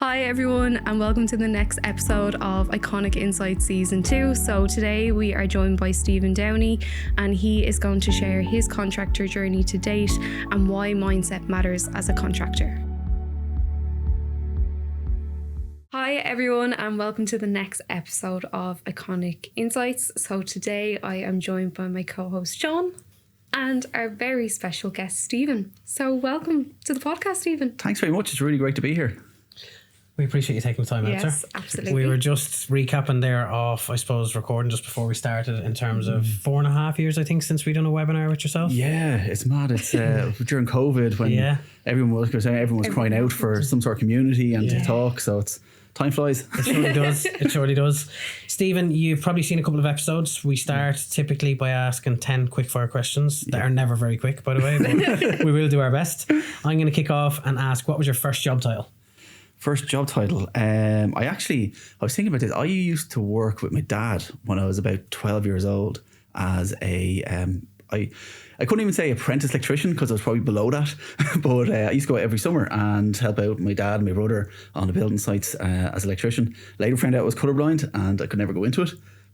Hi everyone, and welcome to the next episode of Iconic Insights Season 2. So today we are joined by Stephen Downey, and he is going to share his contractor journey to date and why mindset matters as a contractor. Hi everyone, and welcome to the next episode of Iconic Insights. So today I am joined by my co-host Sean and our very special guest Stephen. So welcome to the podcast, Stephen. Thanks very much. It's really great to be here. We appreciate you taking the time out, sir. Yes, absolutely. We were just recapping there off, I suppose, recording just before we started in terms of 4.5 years, I think, since we done a webinar with yourself. Yeah, it's mad. It's during COVID when everyone was crying out for some sort of community and to talk. So it's time flies. It surely does. It surely does. Stephen, you've probably seen a couple of episodes. We start typically by asking 10 quickfire questions that are never very quick, by the way, but we will do our best. I'm going to kick off and ask, what was your first job title? First job title. I was thinking about this. I used to work with my dad when I was about 12 years old as a, I couldn't even say apprentice electrician because I was probably below that. But I used to go out every summer and help out my dad and my brother on the building sites as an electrician. Later found out I was colourblind and I could never go into it.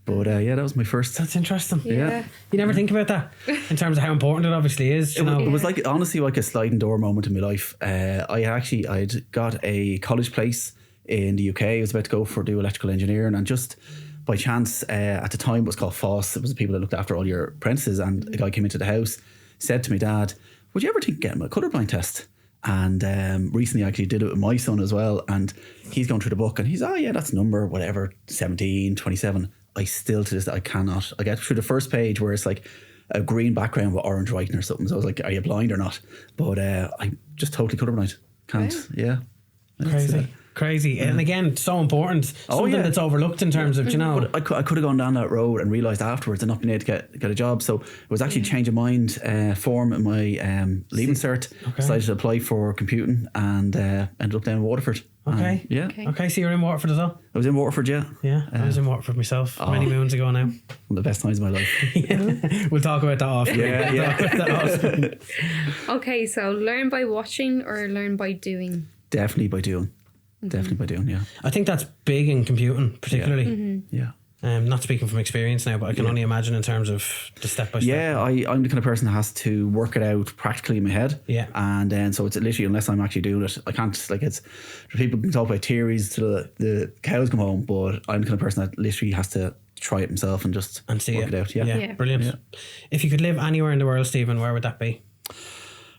But that was my first. That's interesting. Yeah. You never think about that in terms of how important it obviously is. It was like, honestly, like a sliding door moment in my life. I'd got a college place in the UK. I was about to go do electrical engineering, and just by chance, at the time it was called FOSS. It was the people that looked after all your apprentices, and a guy came into the house, said to my dad, would you ever think of getting a colourblind test? And recently I actually did it with my son as well, and he's going through the book and he's, that's number whatever, 17, 27. I still to this day, I cannot. I get through the first page where it's like a green background with orange writing or something. So I was like, are you blind or not? But I'm just totally colourblind. Can't. Wow. Yeah. Crazy. And again, so important. Something that's overlooked in terms of, But I could have gone down that road and realised afterwards and not been able to get a job. So it was actually change of mind form in my leaving cert. Decided to apply for computing and ended up down in Waterford. Okay, so you're in Waterford as well? I was in Waterford, yeah. I was in Waterford myself many moons ago now. One of the best times of my life. We'll talk about that often. Okay, so learn by watching or learn by doing? Definitely by doing. Definitely by doing, yeah. I think that's big in computing, particularly. Yeah. Not speaking from experience now, but I can only imagine in terms of the step by step. Yeah, I'm the kind of person that has to work it out practically in my head. Yeah. And then so it's literally, unless I'm actually doing it, I can't, people can talk about theories till the cows come home, but I'm the kind of person that literally has to try it himself and just see work it out. Yeah, brilliant. Yeah. If you could live anywhere in the world, Stephen, where would that be?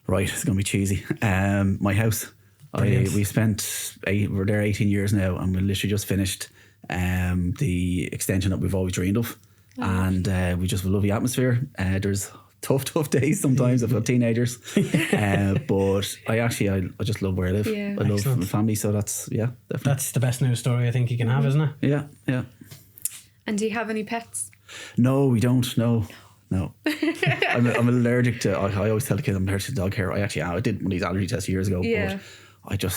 Right, it's going to be cheesy. My house. We spent we're there 18 years now, and we literally just finished the extension that we've always dreamed of. And we just have a lovely atmosphere. There's tough days sometimes of teenagers. But I just love where I live. Yeah. I love my family, so that's, definitely. That's the best news story I think you can have, isn't it? Yeah. And do you have any pets? No, we don't. No. I'm allergic to, I always tell the kids I'm allergic to dog hair. I did one of these allergy tests years ago. Yeah. But they're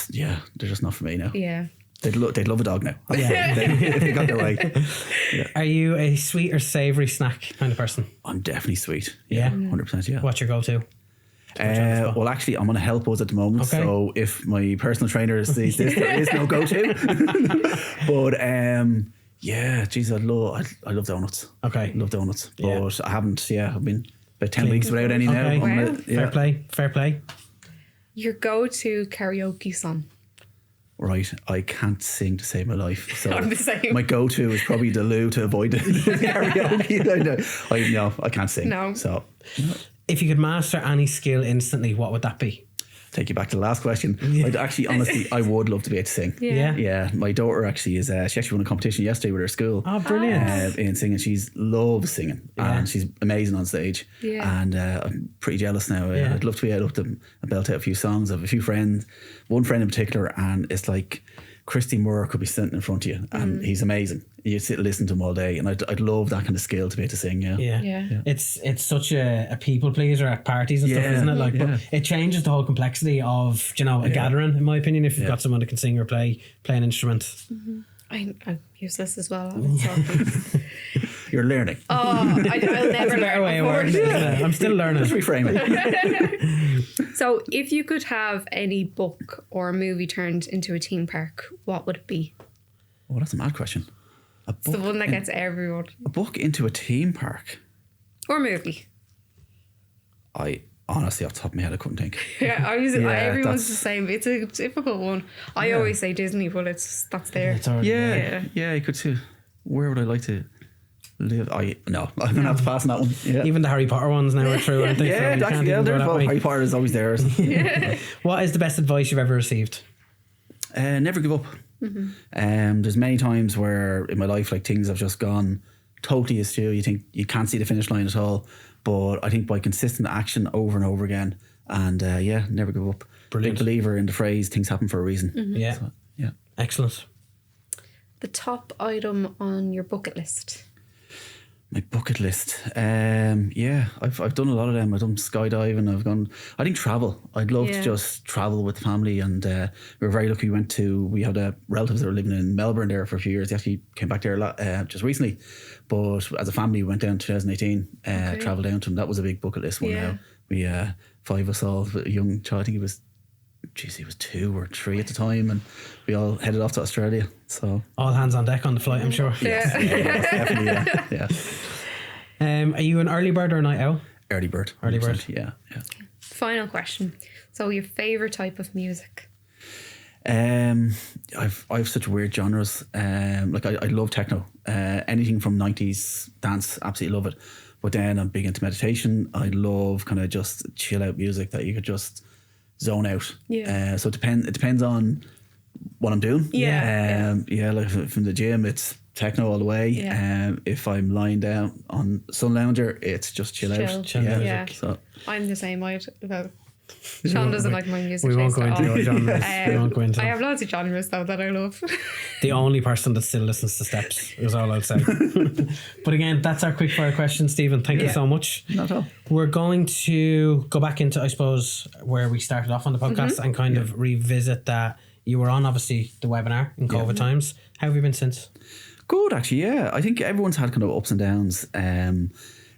just not for me now. Yeah. They'd love a dog now. Yeah. if they got their way. Yeah. Are you a sweet or savoury snack kind of person? I'm definitely sweet. Yeah. 100%, yeah. What's your go-to? Well, actually, I'm on a health buzz at the moment. Okay. So if my personal trainer sees this, there is no go-to. But I love donuts. Okay. I love donuts. But Yeah. I haven't, I've been about 10 weeks without any now. Wow. Fair play. Your go-to karaoke song? Right, I can't sing to save my life. So I'm the same. My go-to is probably the loo to avoid the karaoke. I can't sing. No. So If you could master any skill instantly, what would that be? take you back to the last question. Honestly, I would love to be able to sing. Yeah. My daughter actually is. She actually won a competition yesterday with her school. Oh, brilliant! In singing, she loves singing, and she's amazing on stage. Yeah. And I'm pretty jealous now. I'd love to be able to belt out a few songs. I have a few friends, one friend in particular, and it's like Christy Moore could be sitting in front of you, and he's amazing. You sit and listen to him all day, and I'd love that kind of skill to be able to sing. Yeah. It's such a people pleaser at parties and stuff, isn't it? But it changes the whole complexity of a gathering, in my opinion. If you've got someone that can sing or play an instrument. I'm useless as well. You're learning. Oh, I'll never Better way of learn. wording it, isn't it? I'm still learning. Just reframe it. So, if you could have any book or movie turned into a theme park, what would it be? Oh, that's a mad question. It's the one that gets everyone. A book into a theme park. Or movie. I honestly, off the top of my head, I couldn't think. Yeah, everyone's that's- the same. It's a difficult one. I always say Disney, but that's there. It's already Yeah, you could too. Where would I like to live? I'm gonna have to pass on that one. Yeah, Even the Harry Potter ones now are true, aren't they? yeah, So you actually, can't yeah. even go There's that way. Harry Potter is always there. What is the best advice you've ever received? Never give up. There's many times where in my life, like, things have just gone totally askew. You think you can't see the finish line at all, but I think by consistent action over and over again, and never give up. Brilliant. Big believer in the phrase "things happen for a reason." Yeah. So, yeah. Excellent. The top item on your bucket list. My bucket list. I've done a lot of them. I've done skydiving. I think travel. I'd love to just travel with the family, and we were very lucky. We had relatives that were living in Melbourne there for a few years. They actually came back there a lot just recently, but as a family we went down in 2018. Travelled down to them. That was a big bucket list one. Yeah. Now we 5 of us all, a young child. I think he was 2 or 3 at the time, and we all headed off to Australia. So All hands on deck on the flight, I'm sure. definitely, yeah. Are you an early bird or a night owl? Early bird. Early bird. 100%, Yeah. Final question. So, your favourite type of music? I've such weird genres. Like I love techno. Anything from 90s dance, absolutely love it. But then I'm big into meditation. I love kind of just chill out music that you could just zone out. Yeah. So it depends on what I'm doing. Yeah. Like from the gym, it's techno all the way. Yeah. If I'm lying down on sun lounger, it's just chill out. Chill yeah. music. So I'm the same. Sean doesn't like my music. We won't taste go at into all. your genres. We won't go into I them. have lots of genres though that I love. The only person that still listens to Steps is all I'll say. But again, that's our quick fire question, Stephen. Thank you so much. not at all. We're going to go back into, I suppose, where we started off on the podcast and kind of revisit that. You were on, obviously, the webinar in COVID times. How have you been since? Good, actually, yeah. I think everyone's had kind of ups and downs.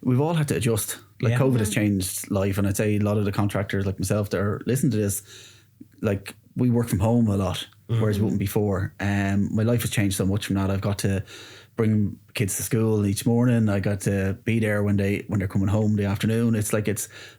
We've all had to adjust. Like, COVID has changed life, and I'd say a lot of the contractors like myself that are listening to this, like, we work from home a lot, whereas we wouldn't before. My life has changed so much from that. I've got to bring kids to school each morning. I got to be there when they're coming home in the afternoon. It's like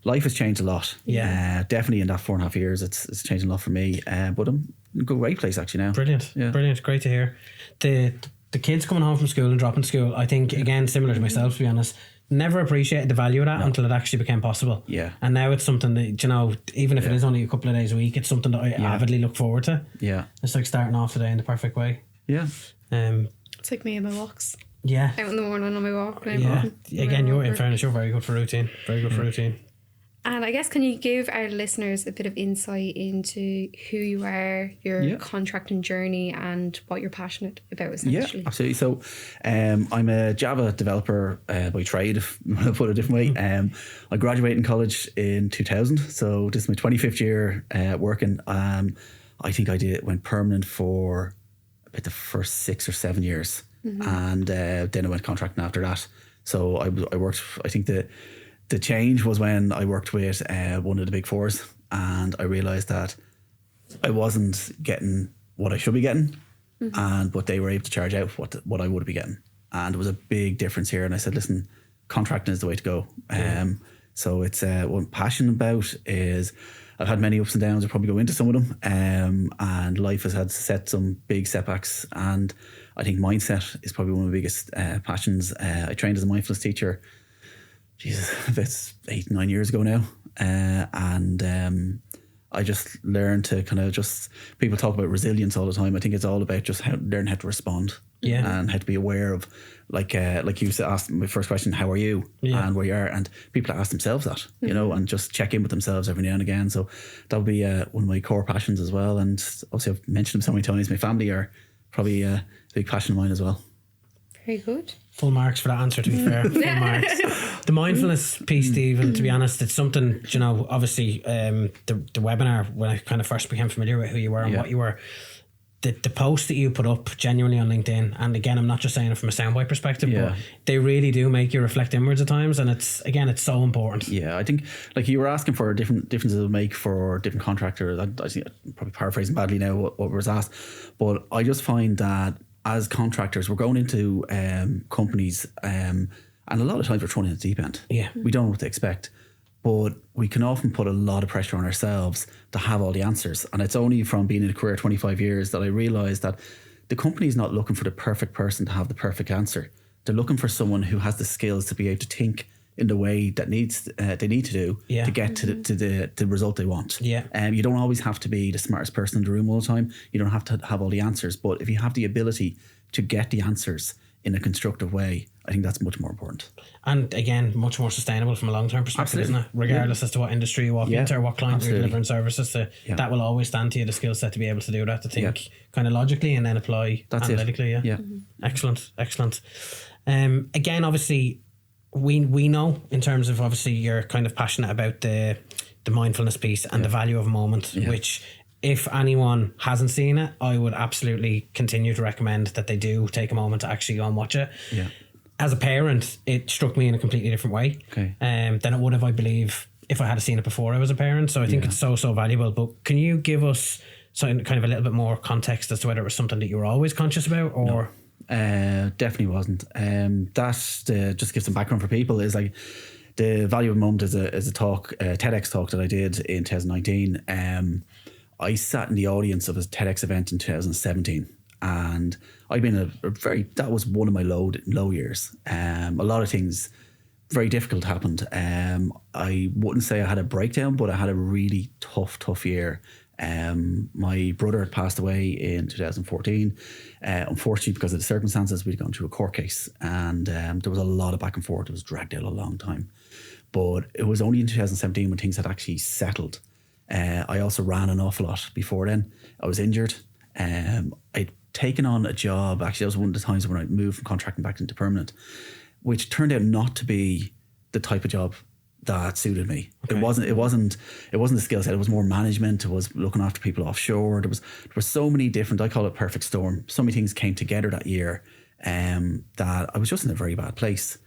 life has changed a lot. Yeah. Definitely in that 4.5 years, it's changed a lot for me. But I'm in a great place actually now. Brilliant. Yeah. Brilliant. Great to hear. The kids coming home from school and dropping school, I think, again, similar to myself, to be honest, never appreciated the value of that until it actually became possible. Yeah. And now it's something that, even if it is only a couple of days a week, it's something that I avidly look forward to. Yeah. It's like starting off the day in the perfect way. Yeah. It's like me and my walks. Yeah. Out in the morning on my walk. And I'm Yeah. walking. Again, in fairness, you're very good for routine. Very good for routine. And I guess, can you give our listeners a bit of insight into who you are, your contracting journey, and what you're passionate about, essentially? Yeah, absolutely. So I'm a Java developer by trade, if you want to put it a different way. I graduated in college in 2000. So this is my 25th year working. I think went permanent for about the first 6 or 7 years. And then I went contracting after that. So I worked, I think the change was when I worked with one of the big fours, and I realised that I wasn't getting what I should be getting, but they were able to charge out what I would be getting. And there was a big difference here. And I said, listen, contracting is the way to go. So it's what I'm passionate about is I've had many ups and downs. I'll probably go into some of them. And life has had set some big setbacks. And I think mindset is probably one of my biggest passions. I trained as a mindfulness teacher, that's 8-9 years ago now. I just learned to kind of people talk about resilience all the time. I think it's all about just learn how to respond. And how to be aware of, like you asked my first question, how are you? And where you are. And people ask themselves that, and just check in with themselves every now and again. So that would be one of my core passions as well. And obviously I've mentioned them so many times. My family are probably a big passion of mine as well. Very good. Full marks for that answer, to be fair. Full marks. The mindfulness piece, Stephen, to be honest, it's something, obviously the webinar, when I kind of first became familiar with who you were and what you were, the posts that you put up genuinely on LinkedIn, and again, I'm not just saying it from a soundbite perspective, Yeah. but they really do make you reflect inwards at times, and it's so important. Yeah, I think like you were asking for differences it would make for different contractors. I think I'm probably paraphrasing badly now what was asked, but I just find that as contractors, we're going into companies, and a lot of times we're thrown in the deep end. Yeah. We don't know what to expect. But we can often put a lot of pressure on ourselves to have all the answers. And it's only from being in a career 25 years that I realised that the company is not looking for the perfect person to have the perfect answer. They're looking for someone who has the skills to be able to think in the way that they need to do Yeah. to get to the result they want. Yeah. You don't always have to be the smartest person in the room all the time. You don't have to have all the answers. But if you have the ability to get the answers in a constructive way, I think that's much more important. And again, much more sustainable from a long-term perspective, Absolutely. isn't it? Regardless as to what industry you walk Yeah. into or what client you're Absolutely. delivering services to, that will always stand to you, the skill set to be able to do that, to think kind of logically and then apply That's analytically. it. Yeah. Excellent. Again, obviously, we know in terms of, obviously, you're kind of passionate about the mindfulness piece and the value of a moment, which, if anyone hasn't seen it, I would absolutely continue to recommend that they do take a moment to actually go and watch it. Yeah. As a parent, it struck me in a completely different way than it would have, I believe, if I had seen it before I was a parent. So I think it's so valuable. But can you give us kind of a little bit more context as to whether it was something that you were always conscious about, or? Definitely wasn't. Just give some background for people, is like the value of a moment is a talk, a TEDx talk that I did in 2019. I sat in the audience of a TEDx event in 2017, and I've been that was one of my low years. A lot of things very difficult happened. I wouldn't say I had a breakdown, but I had a really tough year. My brother had passed away in 2014. Unfortunately, because of the circumstances, we'd gone through a court case, and there was a lot of back and forth. It was dragged out a long time. But it was only in 2017 when things had actually settled. I also ran an awful lot before then. I was injured. I'd taken on a job. Actually, that was one of the times when I moved from contracting back into permanent, which turned out not to be the type of job that suited me. Okay. It wasn't a skill set. It was more management. It was looking after people offshore. There were so many different, I call it perfect storm. So many things came together that year that I was just in a very bad place.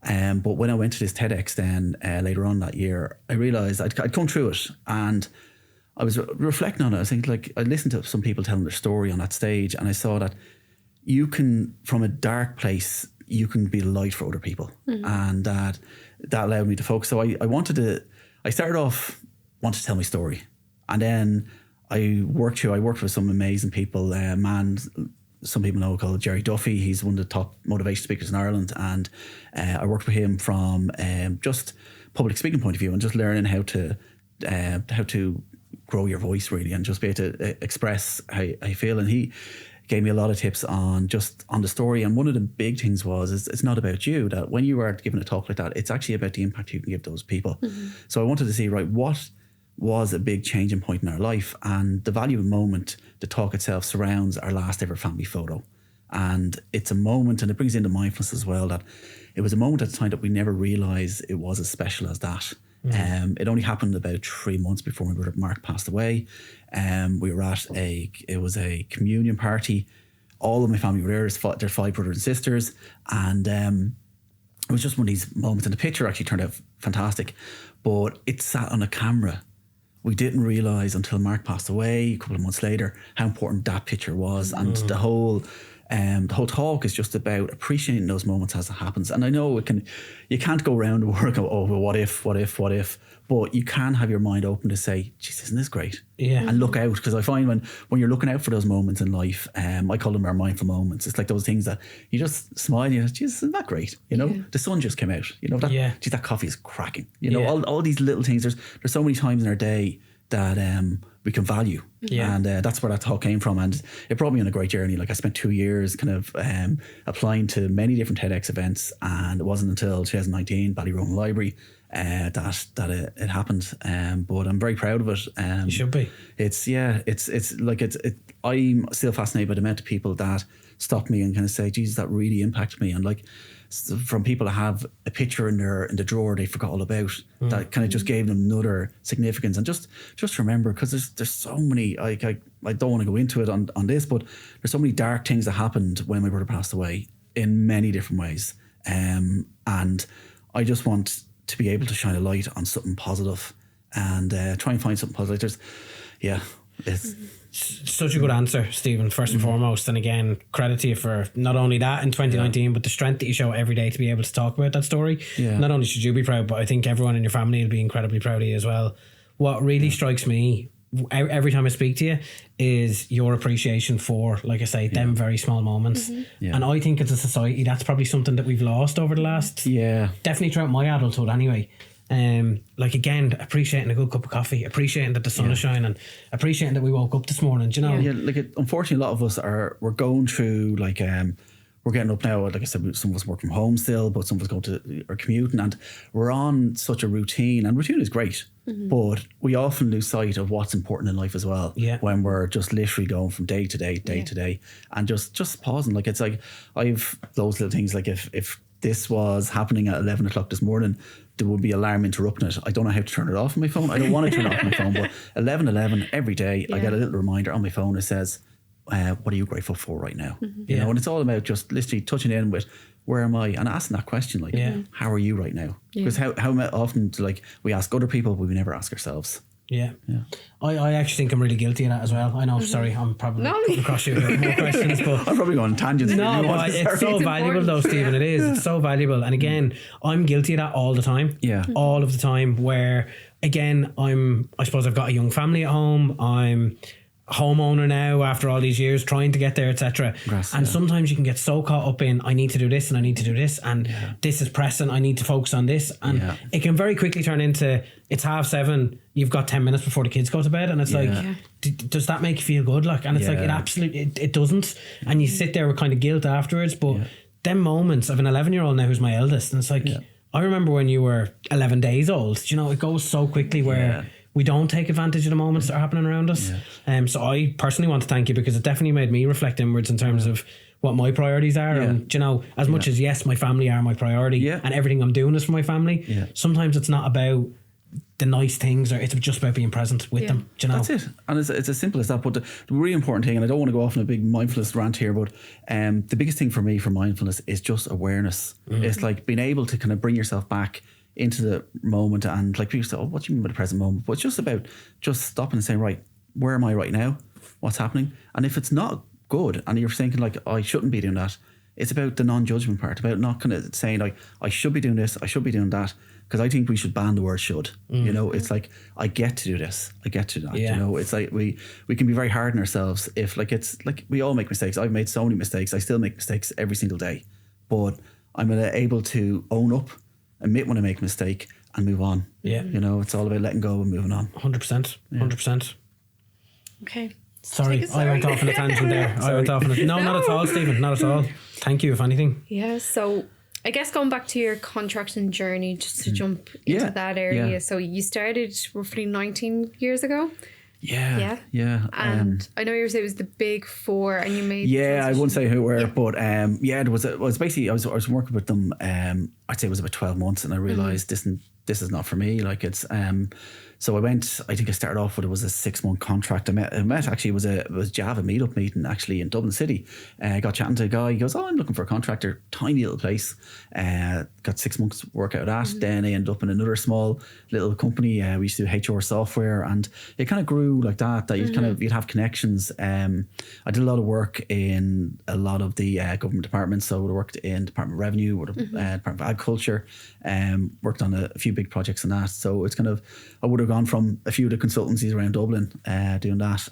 But when I went to this TEDx then later on that year, I realised I'd come through it, and I was reflecting on it. I was thinking, like, I listened to some people telling their story on that stage, and I saw that you can, from a dark place, you can be light for other people. And that allowed me to focus. So I started off wanting to tell my story, and then I worked with some amazing people. Some people know called Jerry Duffy. He's one of the top motivation speakers in Ireland, and I worked with him from just public speaking point of view, and just learning how to grow your voice really, and just be able to express how you feel. And he gave me a lot of tips on the story. And one of the big things is it's not about you. That when you are giving a talk like that, it's actually about the impact you can give those people. So I wanted to see, right, what was a big changing point in our life, and the value of a moment. The talk itself surrounds our last ever family photo, and it's a moment, and it brings in the mindfulness as well, that it was a moment at the time that we never realised it was as special as that. It only happened about 3 months before my brother Mark passed away. We were at it was a communion party. All of my family were there. There's 5 brothers and sisters, and it was just one of these moments. And the picture actually turned out fantastic, but it sat on a camera. We didn't realise until Mark passed away a couple of months later how important that picture was. And the whole talk is just about appreciating those moments as it happens. And I know you can't go around the world go, oh, well, what if, but you can have your mind open to say, geez, isn't this great? Yeah. And look out, because I find when you're looking out for those moments in life, I call them our mindful moments. It's like those things that you just smile and you're like, geez, isn't that great? You know, the sun just came out, you know, geez, that coffee is cracking. You know, all these little things. There's so many times in our day that we can value. And that's where that talk came from. And it brought me on a great journey. Like, I spent 2 years kind of applying to many different TEDx events, and it wasn't until 2019, Ballyroan Library that it happened. But I'm very proud of it. You should be. I'm still fascinated by the amount of people that stop me and kind of say, Jesus, that really impacted me. And like, from people that have a picture in the drawer they forgot all about, that kind of just gave them another significance. And just remember, because there's so many, I don't want to go into it on this, but there's so many dark things that happened when my brother passed away in many different ways. And I just want to be able to shine a light on something positive and try and find something positive. It's such a good answer, Stephen, first and foremost. And again, credit to you for not only that in 2019, but the strength that you show every day to be able to talk about that story. Not only should you be proud, but I think everyone in your family will be incredibly proud of you as well. What really strikes me every time I speak to you is your appreciation for, like I say, them very small moments. And I think as a society, that's probably something that we've lost over the last, definitely throughout my adulthood anyway. Like again, appreciating a good cup of coffee, appreciating that the sun is shining, appreciating that we woke up this morning, do you know? Unfortunately, a lot of us we're going through we're getting up now. Like I said, some of us work from home still, but some of us go to or commuting, and we're on such a routine. And routine is great, but we often lose sight of what's important in life as well. When we're just literally going from day to day to day, and just pausing. Like it's like I've those little things. Like if this was happening at 11 o'clock this morning, there would be alarm interrupting it. I don't know how to turn it off on my phone. I don't want to turn it off on my phone, but 11:11 every day, I get a little reminder on my phone that says, what are you grateful for right now? You know, and it's all about just literally touching in with, where am I? And asking that question, like, how are you right now? Because how often, like, we ask other people, but we never ask ourselves. I actually think I'm really guilty of that as well. I know, sorry, I'm probably coming across you with more questions, but I'm probably going on tangents. No, but it's so valuable though, Stephen. It is. It's so valuable. And again, I'm guilty of that all the time. All of the time, where again, I suppose I've got a young family at home. I'm homeowner now after all these years, trying to get there, etc. And sometimes you can get so caught up in, I need to do this and I need to do this and this is pressing, I need to focus on this, and it can very quickly turn into, it's 7:30, you've got 10 minutes before the kids go to bed, and it's like, does that make you feel good? Like, and it's like, it absolutely it doesn't, and you sit there with kind of guilt afterwards. But them moments of an 11-year-old now who's my eldest, and it's like, I remember when you were 11 days old, you know, it goes so quickly where we don't take advantage of the moments that are happening around us. So I personally want to thank you, because it definitely made me reflect inwards in terms of what my priorities are. And, you know, as much as, yes, my family are my priority and everything I'm doing is for my family, sometimes it's not about the nice things, or it's just about being present with them. Do you know? That's it. And it's as simple as that. But the really important thing, and I don't want to go off on a big mindfulness rant here, but the biggest thing for me for mindfulness is just awareness. It's like being able to kind of bring yourself back into the moment. And like people say, oh, what do you mean by the present moment? But it's just about just stopping and saying, right, where am I right now? What's happening? And if it's not good and you're thinking like, oh, I shouldn't be doing that, it's about the non-judgment part, about not kind of saying like, I should be doing this, I should be doing that. Because I think we should ban the word should. You know, it's like, I get to do this, I get to do that. You know, it's like we can be very hard on ourselves if like, it's like, we all make mistakes. I've made so many mistakes. I still make mistakes every single day. But I'm able to own up, admit when I make a mistake, and move on. You know, it's all about letting go and moving on. 100%. 100%. Okay. Sorry, I went off on a tangent there. No, not at all, Stephen. Not at all. Thank you, if anything. So I guess going back to your contracting journey, just to jump into that area. So you started roughly 19 years ago. And I know you were saying it was the big four, and you made I wouldn't say who were, but it was basically I was working with them. I'd say it was about 12 months, and I realised this is not for me. Like it's so I went. I think I started off with, it was a 6-month contract. I met actually, it was Java meetup meeting actually in Dublin City. I got chatting to a guy. He goes, oh, I'm looking for a contractor. Tiny little place. Got 6 months work out of that. Then I ended up in another small little company. We used to do HR software, and it kind of grew like that. That you'd have connections. I did a lot of work in a lot of the government departments. So I worked in Department of Revenue, or the Department of Agriculture. Worked on a few big projects in that. So it's kind of, I would have gone from a few of the consultancies around Dublin doing that.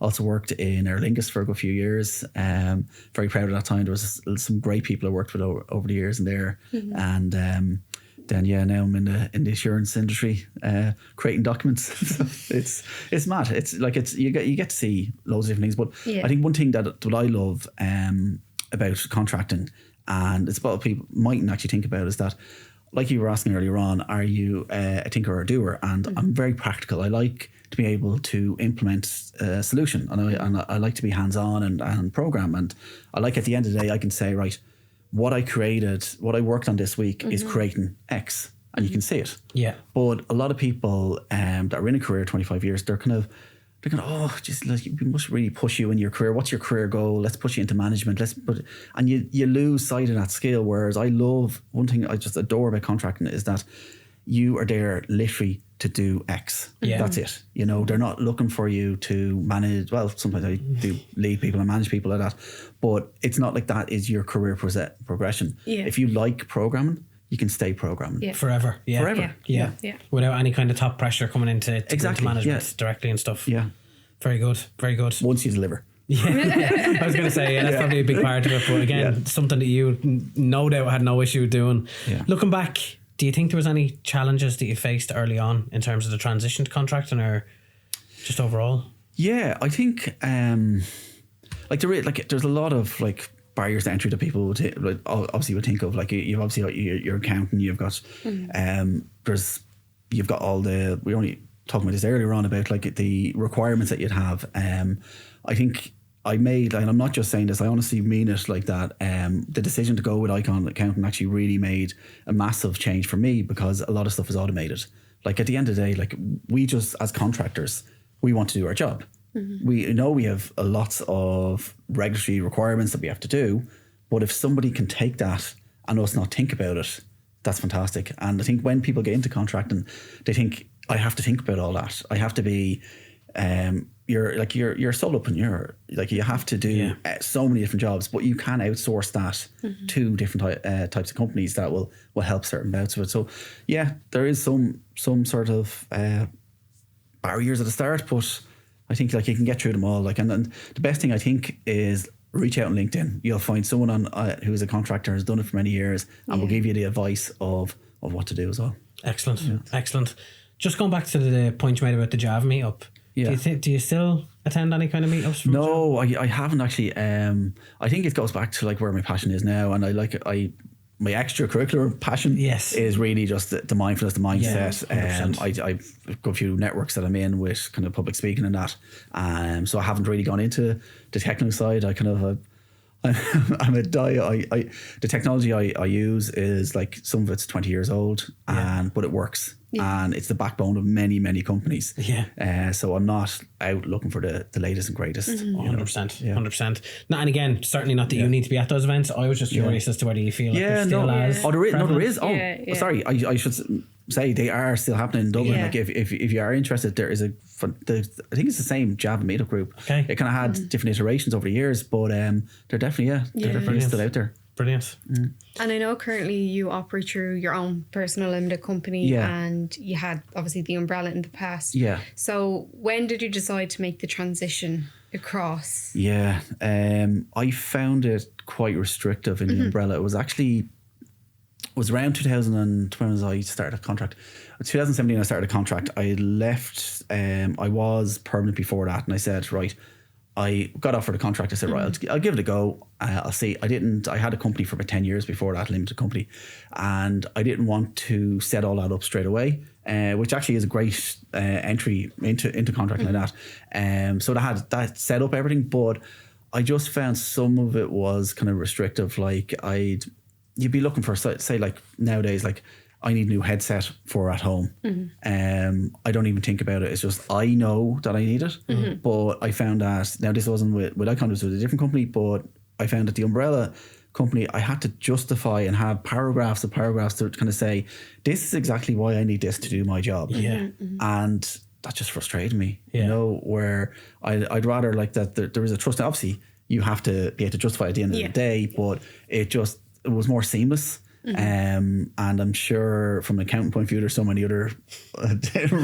Also worked in Aer Lingus for a good few years. Very proud of that time. There was some great people I worked with over the years in there. And then now I'm in the insurance industry, creating documents. So it's mad. It's like you get to see loads of different things. But I think one thing that I love about contracting, and it's what people mightn't actually think about, is that like you were asking earlier on, are you a thinker or a doer? And I'm very practical. I like to be able to implement a solution, and I like to be hands-on and program. And I like at the end of the day, I can say, right, what I created, what I worked on this week is creating X, and you can see it. Yeah. But a lot of people that are in a career 25 years, they're going, oh, just like, we must really push you in your career. What's your career goal? Let's push you into management. And you lose sight of that skill. Whereas I love, one thing I just adore about contracting is that you are there literally to do X. Yeah. That's it. You know, they're not looking for you to manage. Well, sometimes I do lead people and manage people like that, but it's not like that is your career progression. Yeah. If you like programming, you can stay programming. Yeah. Forever. Yeah. Forever. Yeah. Yeah. Without any kind of top pressure coming into Exactly, management directly and stuff. Yeah. Very good. Very good. Once you deliver. Yeah. I was going to say, that's probably a big part of it. But again, something that you no doubt had no issue doing. Yeah. Looking back, do you think there was any challenges that you faced early on in terms of the transition to contracting, or just overall? Yeah, I think there's a lot of like barriers to entry that people would obviously would think of. Like you've obviously your accountant, you've got you've got all the, we only talking about this earlier on about like the requirements that you'd have. I think I made, and I'm not just saying this, I honestly mean it like that. The decision to go with Icon Accountant actually really made a massive change for me, because a lot of stuff is automated. Like at the end of the day, like we just, as contractors, we want to do our job. We know we have lots of regulatory requirements that we have to do, but if somebody can take that and us not think about it, that's fantastic. And I think when people get into contracting, they think, I have to think about all that. I have to be, you're a solopreneur. Like you have to do so many different jobs, but you can outsource that to different types of companies that will help certain bouts of it. So yeah, there is some sort of barriers at the start, but I think like you can get through them all. Like, and the best thing I think is reach out on LinkedIn. You'll find someone on who's a contractor, has done it for many years, and will give you the advice of what to do as well. Excellent. Excellent. Just going back to the point you made about the Java meetup. Yeah. Do you still attend any kind of meetups? From No, I haven't actually. I think it goes back to like where my passion is now, and my extracurricular passion is really just the mindfulness, the mindset. I've got a few networks that I'm in with kind of public speaking and that. So I haven't really gone into the technical side. I kind of I'm a the technology I use is like, some of it's 20 years old, but it works. And it's the backbone of many companies. So I'm not out looking for the latest and greatest. 100%. And again, certainly not that you need to be at those events. I was just curious as to whether you feel like they're still as there is. Sorry, I should say they are still happening in Dublin. Like if you are interested, there is I think it's the same Java meetup group. Okay. It kind of had different iterations over the years, but they're definitely still out there. Brilliant. And I know currently you operate through your own personal limited company, and you had obviously the umbrella in the past. So when did you decide to make the transition across? I found it quite restrictive in the umbrella. It was around 2020 as I started a contract. 2017 I started a contract. I left, I was permanent before that, and I said, right, I got offered a contract. I said, right, I'll give it a go. I'll see. I had a company for about 10 years before that, limited company. And I didn't want to set all that up straight away, which actually is a great entry into contracting like that. So I had that set up everything, but I just found some of it was kind of restrictive. Like you'd be looking for, say like nowadays, like I need a new headset for at home. I don't even think about it. It's just, I know that I need it. But I found that, now this wasn't with Icon, it was with a different company, but I found that the umbrella company, I had to justify and have paragraphs of paragraphs to kind of say, this is exactly why I need this to do my job. And that just frustrated me, you know, where I'd rather like that there is a trust. Obviously, you have to be able to justify at the end of the day, but it was more seamless. And I'm sure from an accountant point of view, there's so many other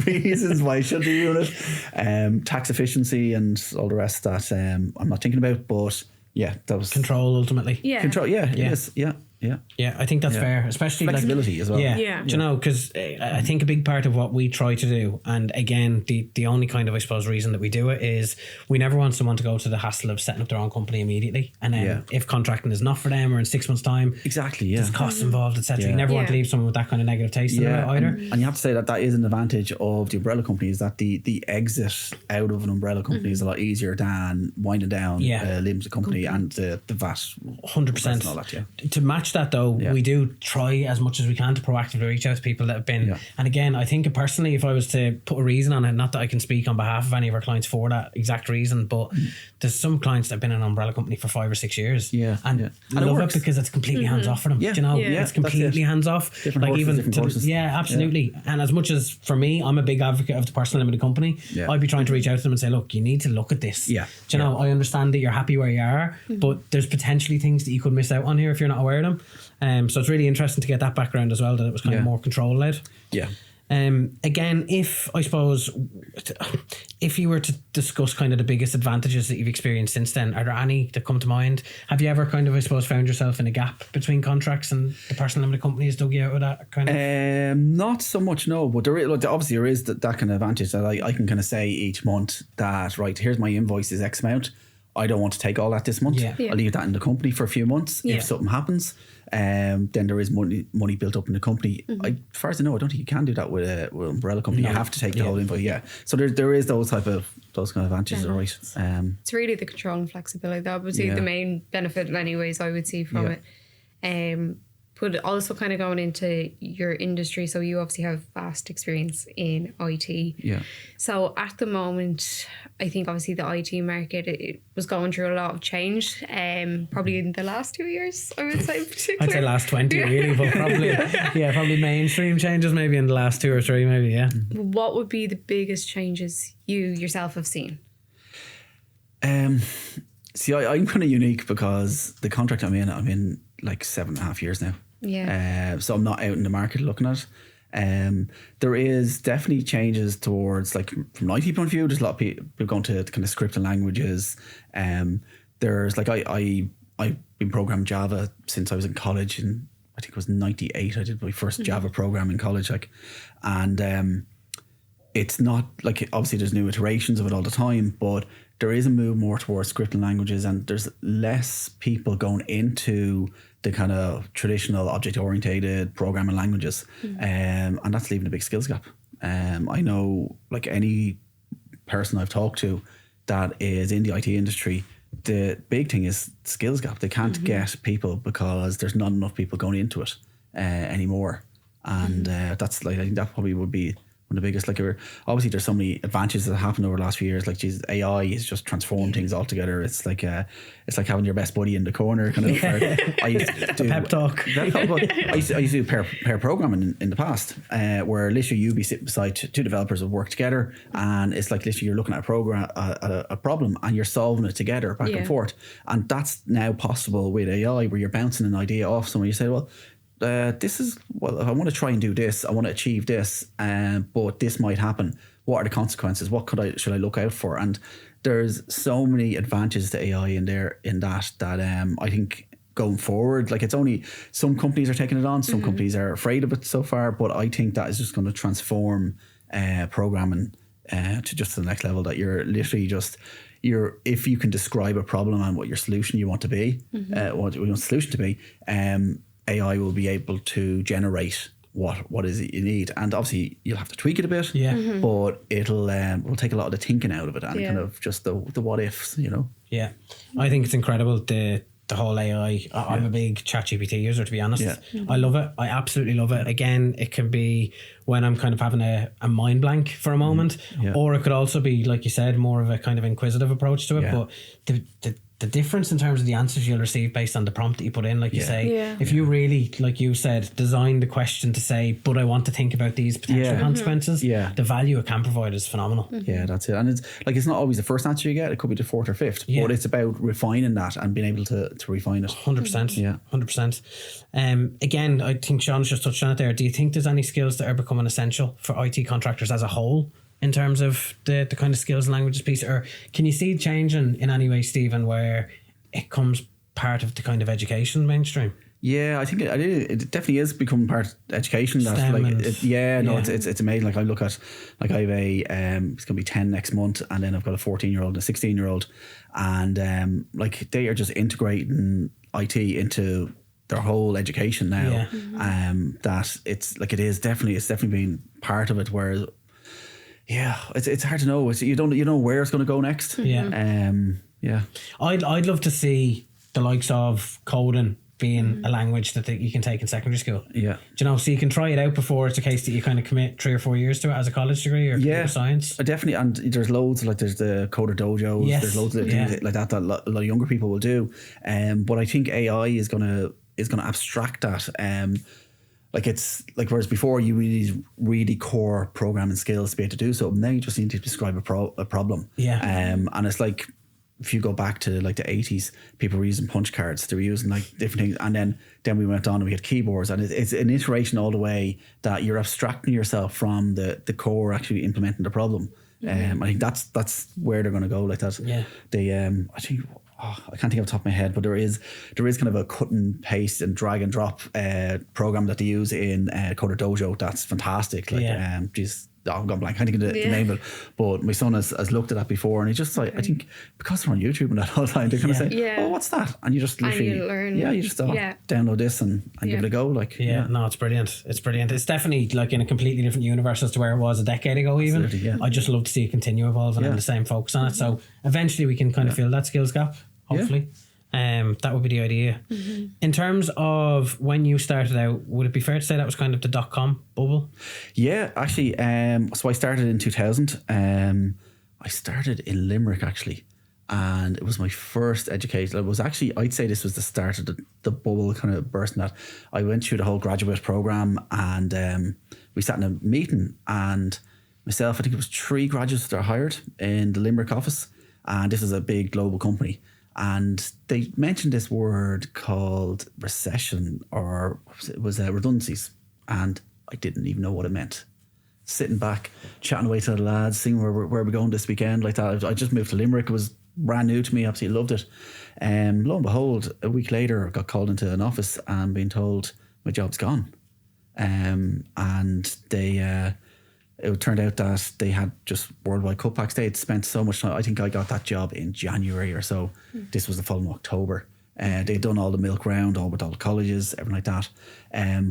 reasons why I should be doing it. Tax efficiency and all the rest that I'm not thinking about. But yeah, that was control ultimately. Control. It is. Yeah, I think that's fair, especially flexibility as well. Yeah, Yeah. Do you know, because I think a big part of what we try to do, and again, the only kind of, I suppose, reason that we do it is we never want someone to go to the hassle of setting up their own company immediately, and then if contracting is not for them or in 6 months' time, exactly. there's costs involved, etc. Yeah. You never want to leave someone with that kind of negative taste in their mouth either. And you have to say that is an advantage of the umbrella company, is that the exit out of an umbrella company is a lot easier than winding down a limited company and the VAT 100%. and all that. To match that though, we do try as much as we can to proactively reach out to people that have been, and again, I think personally, if I was to put a reason on it, not that I can speak on behalf of any of our clients for that exact reason, but there's some clients that have been in an umbrella company for 5 or 6 years and love it because it's completely hands off for them. Do you know, it's completely hands off. Different horses, different courses. Absolutely. And as much as for me, I'm a big advocate of the personal limited company, I'd be trying to reach out to them and say, look, you need to look at this. Do you know, I understand that you're happy where you are, but there's potentially things that you could miss out on here if you're not aware of them. So it's really interesting to get that background as well, that it was kind of more control led. Again, if you were to discuss kind of the biggest advantages that you've experienced since then, are there any that come to mind? Have you ever kind of, I suppose, found yourself in a gap between contracts and the personal limited companies dug you out of that kind of? Not so much, no, but obviously there is that kind of advantage that I can kind of say each month that, right, here's my invoice is X amount. I don't want to take all that this month. I'll leave that in the company for a few months. If something happens, then there is money built up in the company. As far as I know, I don't think you can do that with an umbrella company. You have to take the whole invoice. So there is those kind of advantages, right? It's really the control and flexibility. That would be the main benefit, anyways, I would see from it. But also kind of going into your industry, so you obviously have vast experience in IT. So at the moment, I think obviously the IT market, it was going through a lot of change, probably in the last 2 years, I would say particularly. I'd say last 20 really, but probably mainstream changes maybe in the last 2 or 3 maybe, What would be the biggest changes you yourself have seen? See, I'm kind of unique because the contract I'm in like 7.5 years now. So I'm not out in the market looking at it. There is definitely changes towards, like, from an IT point of view, there's a lot of people going to kind of scripting languages. There's like I've been programming Java since I was in college, and I think it was 98 I did my first Java program in college, and it's not like, obviously there's new iterations of it all the time, but there is a move more towards scripting languages, and there's less people going into the kind of traditional object-oriented programming languages, and that's leaving a big skills gap. I know, like, any person I've talked to that is in the IT industry, the big thing is skills gap. They can't get people because there's not enough people going into it anymore, and that's, like, I think that probably would be one of the biggest. Like, obviously there's so many advances that happened over the last few years. Like, Jesus, AI has just transformed things altogether. It's like having your best buddy in the corner, kind of. I used to do pep talk. I used to do pair programming in the past, where literally you'd be sitting beside two developers that work together, and it's like literally you're looking at a problem and you're solving it together back and forth. And that's now possible with AI, where you're bouncing an idea off someone. You say, well, this is, well, I want to try and do this, I want to achieve this, but this might happen. What are the consequences? What should I look out for? And there's so many advantages to AI in that I think going forward, like, it's only some companies are taking it on, some companies are afraid of it so far, but I think that is just going to transform programming to just the next level, that you're literally just, if you can describe a problem and what your solution you want to be, what you want the solution to be, AI will be able to generate what is it you need, and obviously you'll have to tweak it a bit, but will take a lot of the thinking out of it, and kind of just the what ifs, you know. I think it's incredible, the whole AI. I'm a big ChatGPT user, to be honest. I love it. I absolutely love it. Again, it can be when I'm kind of having a mind blank for a moment, or it could also be, like you said, more of a kind of inquisitive approach to it. But the difference in terms of the answers you'll receive based on the prompt that you put in, like you say, if you really, like you said, design the question to say, but I want to think about these potential consequences, the value it can provide is phenomenal. That's it. And it's like, it's not always the first answer you get, it could be the fourth or fifth, but it's about refining that and being able to refine it. 100%. 100%. Again, I think Sean's just touched on it there. Do you think there's any skills that are becoming essential for IT contractors as a whole, in terms of the kind of skills and languages piece? Or can you see it changing in any way, Stephen, where it comes part of the kind of education mainstream? Yeah, I think it definitely is becoming part of education. That STEM and- it's amazing. Like I look at, like I have a it's gonna be 10 next month, and then I've got a 14-year-old and a 16-year-old, and like they are just integrating IT into their whole education now. Yeah. That it's definitely been part of it. Whereas, yeah, it's hard to know. You don't know where it's going to go next. Yeah. Yeah. I'd love to see the likes of coding being a language that you can take in secondary school. Yeah. Do you know, so you can try it out before it's a case that you kind of commit 3 or 4 years to it as a college degree or computer science. Definitely. And there's loads, like there's the coder dojos. Yes. There's loads of things like that a lot of younger people will do. But I think AI is gonna abstract that. Like it's like, whereas before you really core programming skills to be able to do so. Now you just need to describe a problem. Yeah. And it's like, if you go back to like the 80s, people were using punch cards. They were using like different things, and then we went on and we had keyboards, and it's an iteration all the way that you're abstracting yourself from the core actually implementing the problem. I think that's where they're going to go like that. Yeah. They I think. I can't think off the top of my head, but there is kind of a cut and paste and drag and drop program that they use in Coder Dojo. That's fantastic. Like, I'm going blank. I can't think of the name of it. But my son has looked at that before, and he just like, I think because they're on YouTube and that all the time, they're kind of saying, "Oh, what's that?" And you just literally learn. you just download this and give it a go. Like, No, it's brilliant. It's brilliant. It's definitely like in a completely different universe as to where it was a decade ago. Even I just love to see it continue evolving and the same focus on it. So eventually we can kind of fill that skills gap. Hopefully. That would be the idea. In terms of when you started out, would it be fair to say that was kind of the .com bubble? Yeah, actually. So I started in 2000. I started in Limerick actually, and it was my first education. It was actually, I'd say this was the start of the bubble kind of bursting. That I went through the whole graduate program, and we sat in a meeting, and myself, I think it was 3 graduates that are hired in the Limerick office, and this is a big global company. And they mentioned this word called recession, or it was redundancies. And I didn't even know what it meant. Sitting back, chatting away to the lads, seeing where we're going this weekend, like that. I just moved to Limerick. It was brand new to me. Absolutely loved it. Lo and behold, a week later, I got called into an office and being told my job's gone. And they... it turned out that they had just worldwide cutbacks. They had spent so much time. I think I got that job in January or so. This was the following October. They'd done all the milk round, all with all the colleges, everything like that.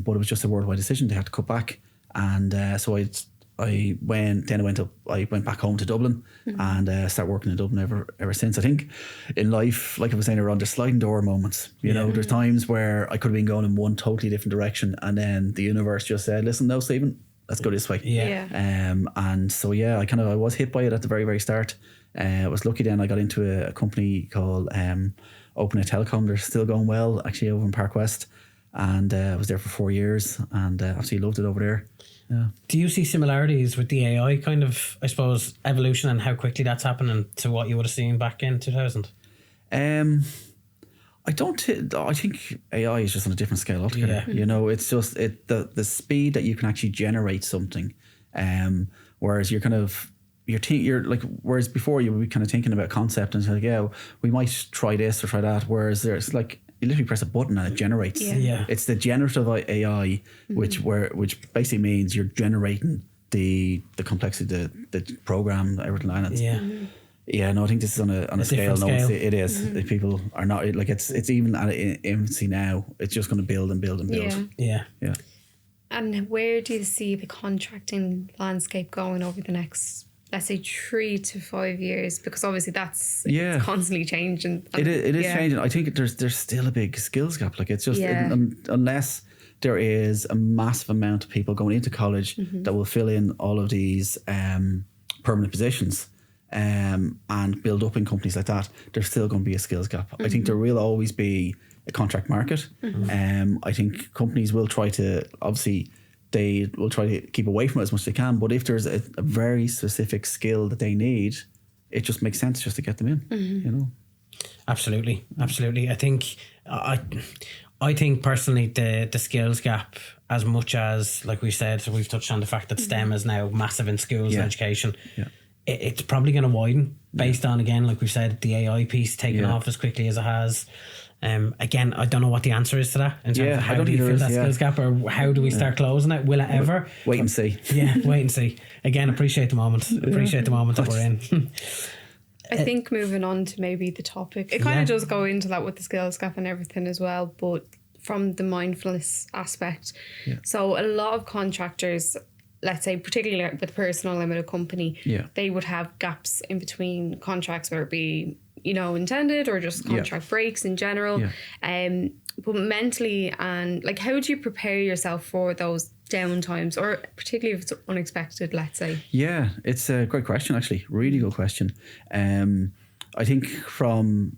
But it was just a worldwide decision. They had to cut back. And so I went back home to Dublin and started working in Dublin ever since. I think in life, like I was saying, around the sliding door moments. You know, there's times where I could have been going in one totally different direction, and then the universe just said, "Listen, no, Stephen, let's go this way." And so I was hit by it at the very, very start. I was lucky then I got into a company called Openet Telecom. They're still going well, actually, over in Park West. And I was there for 4 years, and absolutely loved it over there. Yeah. Do you see similarities with the AI kind of, I suppose, evolution and how quickly that's happening to what you would have seen back in 2000? I think AI is just on a different scale altogether. You know, it's just the speed that you can actually generate something. Whereas whereas before you would be kind of thinking about concept and like, we might try this or try that. Whereas there's like, you literally press a button and it generates. It's the generative AI, which basically means you're generating the complexity, the program, everything like that. Yeah, no, I think this is on a scale. No, it is. People are not like it's even at infancy now. It's just going to build and build and build. Yeah. And where do you see the contracting landscape going over the next, let's say, 3 to 5 years? Because obviously it's constantly changing. It is changing. I think there's still a big skills gap. Like it's just unless there is a massive amount of people going into college that will fill in all of these permanent positions. And build up in companies like that, there's still going to be a skills gap. I think there will always be a contract market. I think companies will try to, obviously, they will try to keep away from it as much as they can. But if there's a very specific skill that they need, it just makes sense just to get them in. You know, absolutely. I think personally the skills gap, as much as, like we said, so we've touched on the fact that STEM is now massive in schools and education. It's probably going to widen based on, again, like we said, the AI piece taking off as quickly as it has. Again, I don't know what the answer is to that in terms of how do you fill that skills gap, or how do we start closing it? Will it ever? Wait and see. Yeah, wait and see. Again, appreciate the moment. Appreciate the moment that we're in. I think moving on to maybe the topic, it kind of does go into that with the skills gap and everything as well, but from the mindfulness aspect. Yeah. So a lot of contractors, let's say particularly with personal limited company, they would have gaps in between contracts, whether it be, you know, intended or just contract breaks in general. But mentally, and like, how do you prepare yourself for those downtimes, or particularly if it's unexpected, let's say? Yeah, it's a great question, actually. Really good question. I think from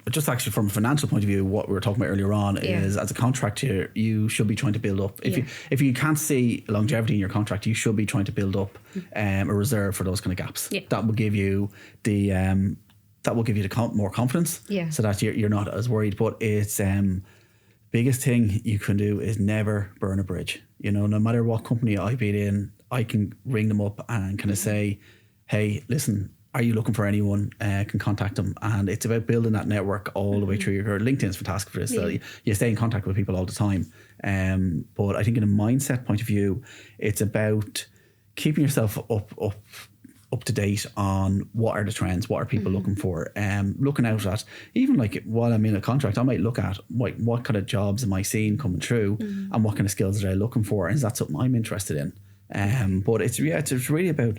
a financial point of view, what we were talking about earlier on is, as a contractor, you should be trying to build up. If you can't see longevity in your contract, you should be trying to build up a reserve for those kind of gaps. That will give you the more confidence, so that you're not as worried. But it's biggest thing you can do is never burn a bridge. You know, no matter what company I've been in, I can ring them up and kind of say, hey, listen, are you looking for anyone? Can contact them. And it's about building that network all the way through your career. LinkedIn's fantastic for this. So you stay in contact with people all the time. But I think in a mindset point of view, it's about keeping yourself up to date on what are the trends, what are people looking for, looking out at, even like while I'm in a contract, I might look at what kind of jobs am I seeing coming through, and what kind of skills are I looking for, and is that something I'm interested in? But it's really about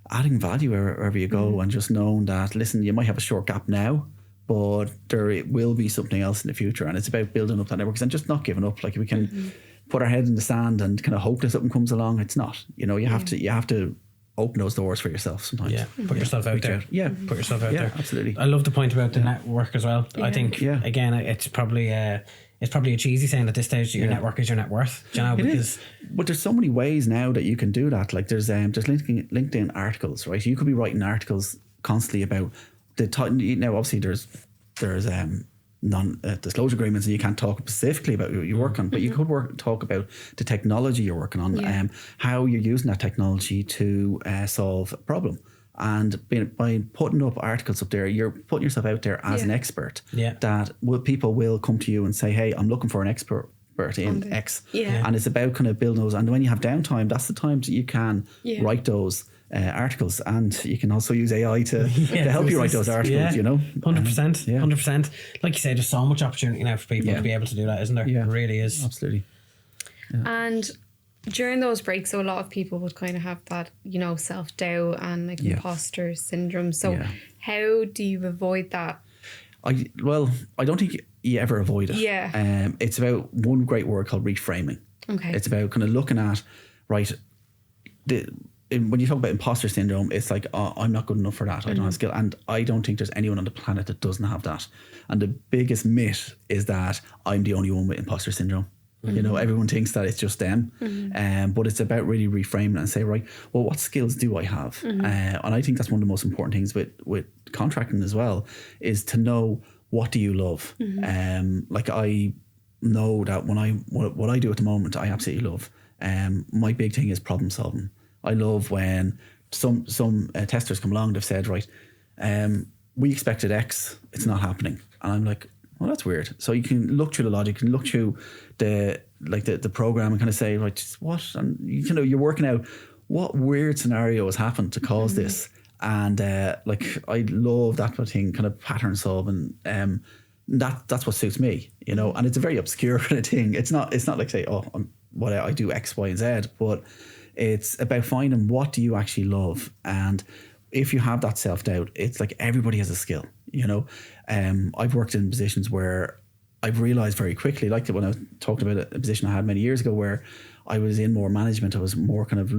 adding value wherever you go, and just knowing that, listen, you might have a short gap now, but there will be something else in the future, and it's about building up that network and just not giving up. Like, we can put our head in the sand and kind of hope that something comes along. It's not, you know, you have to open those doors for yourself sometimes. Put yourself out there. Put yourself out there. Absolutely. I love the point about the network as well. I think again, it's probably a cheesy saying at this stage that your network is your net worth. Do you know, because but there's so many ways now that you can do that. Like, there's LinkedIn articles, right? You could be writing articles constantly about now obviously there's non-disclosure agreements, and you can't talk specifically about what you work on, but you could talk about the technology you're working on, how you're using that technology to solve a problem. And by putting up articles up there, you're putting yourself out there as an expert. That people will come to you and say, hey, I'm looking for an expert in X. And it's about kind of building those. And when you have downtime, that's the times that you can write those articles, and you can also use AI to help you write those articles, you know. 100%. Like you say, there's so much opportunity now for people to be able to do that, isn't there? It really is. Absolutely. And during those breaks, so a lot of people would kind of have that, you know, self-doubt and like imposter syndrome. So how do you avoid that? I don't think you ever avoid it. It's about one great word called reframing. It's about kind of looking at, right, when you talk about imposter syndrome, it's like, oh, I'm not good enough for that. I don't have skill. And I don't think there's anyone on the planet that doesn't have that. And the biggest myth is that I'm the only one with imposter syndrome. You know, everyone thinks that it's just them. But it's about really reframing and say, right, well, what skills do I have? And I think that's one of the most important things with contracting as well, is to know, what do you love? Like, I know that what I do at the moment, I absolutely love. My big thing is problem solving. I love when some testers come along, they've said, right, we expected X, it's not happening. And I'm like, well, that's weird. So you can look through the logic, you can look through the program and kind of say, right, what? And you're working out what weird scenario has happened to cause this. And like, I love that kind of thing, kind of pattern solving. That's what suits me, you know. And it's a very obscure kind of thing. It's not like, say, I do X, Y, and Z, but it's about finding, what do you actually love? And if you have that self-doubt, it's like, everybody has a skill, you know. I've worked in positions where I've realized very quickly, like when I talked about a position I had many years ago where I was in more management, I was more kind of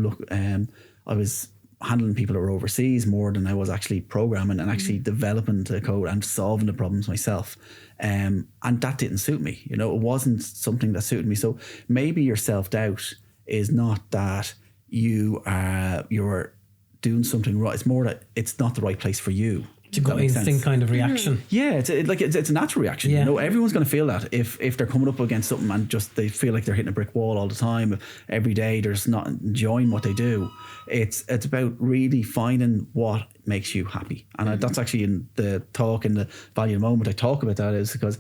I was handling people that were overseas more than I was actually programming and actually developing the code and solving the problems myself. And that didn't suit me, you know. It wasn't something that suited me. So maybe your self-doubt is not that you're doing something right. It's more that it's not the right place for you. It's a gut instinct kind of reaction. Yeah, it's a natural reaction. Yeah. You know, everyone's going to feel that if they're coming up against something and just they feel like they're hitting a brick wall all the time. If every day they're just not enjoying what they do. It's about really finding what makes you happy. And that's actually in the talk, in the value of the moment, I talk about that is because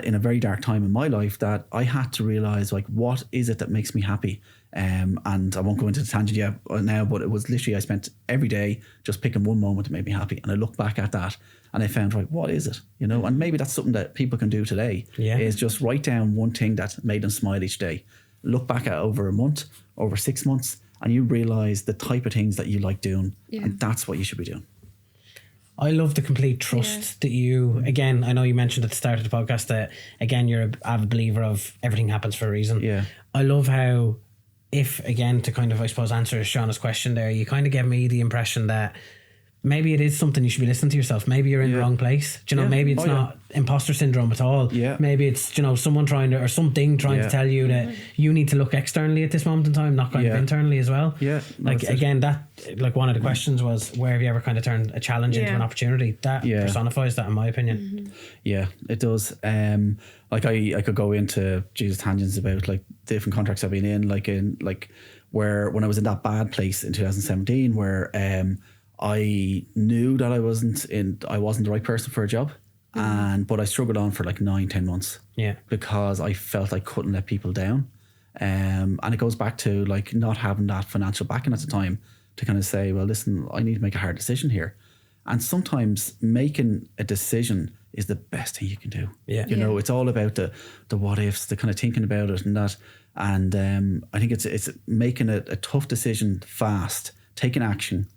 in a very dark time in my life that I had to realize like, what is it that makes me happy? And I won't go into the tangent yet now, but it was literally I spent every day just picking one moment that made me happy. And I look back at that and I found, right, what is it? You know, and maybe that's something that people can do today is just write down one thing that made them smile each day. Look back at over a month, over 6 months, and you realize the type of things that you like doing. And that's what you should be doing. I love the complete trust that you, again, I know you mentioned at the start of the podcast that, again, you're an avid believer of everything happens for a reason. Yeah. I love how, if, again, to kind of, I suppose, answer Shauna's question there, you kind of gave me the impression that maybe it is something you should be listening to yourself. Maybe you're in the wrong place. Do you know, maybe it's not imposter syndrome at all. Yeah. Maybe it's, you know, someone trying to, or something trying to tell you that you need to look externally at this moment in time, not kind of internally as well. Yeah. Like, again, that, like one of the questions was, where have you ever kind of turned a challenge into an opportunity? That personifies that, in my opinion. Yeah, it does. Like I could go into Jesus tangents about like different contracts I've been in, where when I was in that bad place in 2017, where I knew that I wasn't the right person for a job, but I struggled on for like 9-10 months. Yeah, because I felt I couldn't let people down, and it goes back to like not having that financial backing at the time to kind of say, well, listen, I need to make a hard decision here, and sometimes making a decision is the best thing you can do. Yeah, you know, it's all about the what ifs, the kind of thinking about it and that, and I think it's making a tough decision fast, taking action.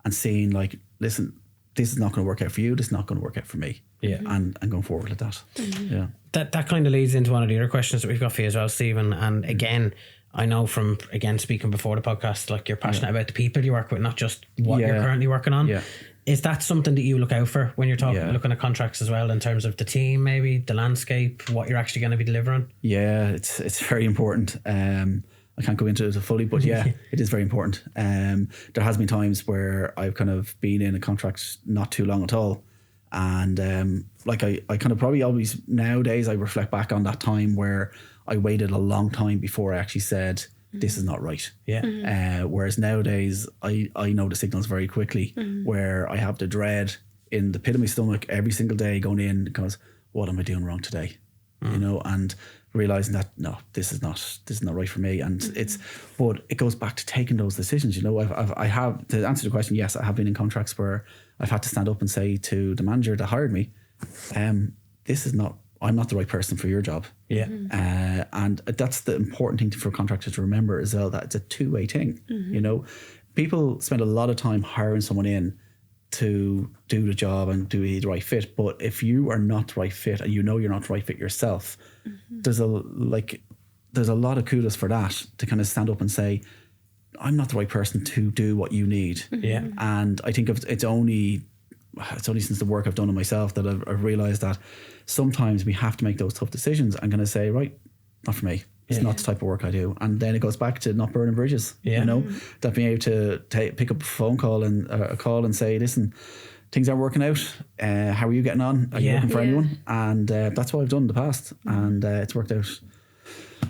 And saying like, listen, this is not going to work out for you. This is not going to work out for me. Yeah, and going forward with that. Yeah, that kind of leads into one of the other questions that we've got for you as well, Stephen. And again, I know from speaking before the podcast, like you're passionate about the people you work with, not just what you're currently working on. Yeah, is that something that you look out for when you're looking at contracts as well, in terms of the team, maybe the landscape, what you're actually going to be delivering? Yeah, it's very important. I can't go into it fully, but yeah, it is very important. There has been times where I've kind of been in a contract not too long at all. And like I kind of probably always nowadays I reflect back on that time where I waited a long time before I actually said, this is not right. Yeah. Whereas nowadays I know the signals very quickly, where I have the dread in the pit of my stomach every single day going in because what am I doing wrong today? You know, and realizing that no, this is not right for me, and but it goes back to taking those decisions. You know, I have to answer the question. Yes, I have been in contracts where I've had to stand up and say to the manager that hired me, I'm not the right person for your job. Yeah, and that's the important thing for contractors to remember as well, that it's a two-way thing. You know, people spend a lot of time hiring someone in to do the job and do the right fit, but if you are not the right fit and you know you're not the right fit yourself, there's a lot of kudos for that, to kind of stand up and say, I'm not the right person to do what you need. Yeah, and I think it's only since the work I've done on myself that I've realized that sometimes we have to make those tough decisions and kind of say, right, not for me. It's not the type of work I do. And then it goes back to not burning bridges, you know, that being able to pick up a phone call and a call and say, listen, things aren't working out. How are you getting on? Are you looking for anyone? And that's what I've done in the past. And it's worked out.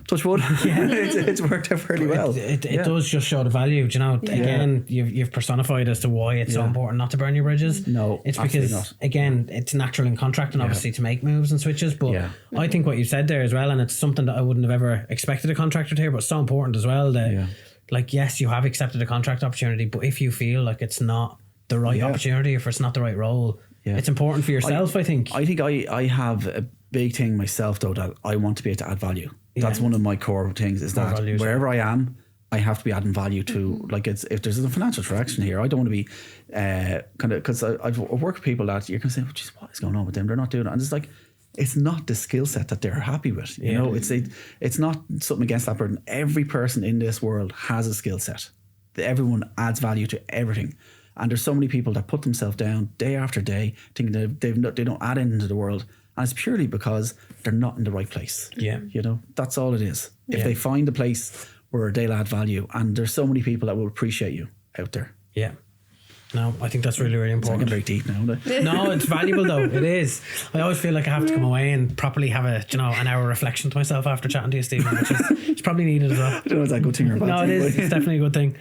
Touch wood. It's worked out fairly well. It does just show the value. Do you know, again, you've personified as to why it's so important not to burn your bridges. No, it's because, again, it's natural in contracting, obviously, to make moves and switches. But I think what you said there as well, and it's something that I wouldn't have ever expected a contractor to hear, but it's so important as well that, like, yes, you have accepted a contract opportunity, but if you feel like it's not the right opportunity, if it's not the right role, it's important for yourself, I think. I think I have a big thing myself, though, that I want to be able to add value. That's one of my core things, is that wherever I am, I have to be adding value to, like, if there's a financial transaction here, I don't want to be kind of, because I've worked with people that you're going to say, oh, geez, what is going on with them? They're not doing it. And it's like, it's not the skill set that they're happy with. You know, it's not something against that person. Every person in this world has a skill set. Everyone adds value to everything. And there's so many people that put themselves down day after day, thinking that they don't add anything to the world. And it's purely because they're not in the right place. Yeah. You know, that's all it is. If they find a place where they'll add value, and there's so many people that will appreciate you out there. Yeah. No, I think that's really, really It's important. very deep now, isn't it? No, it's valuable though. It is. I always feel like I have to come away and properly have an hour reflection to myself after chatting to you, Stephen, which is it's probably needed as well. I don't know if that's a good thing or a bad No, it thing. is. It's definitely a good thing.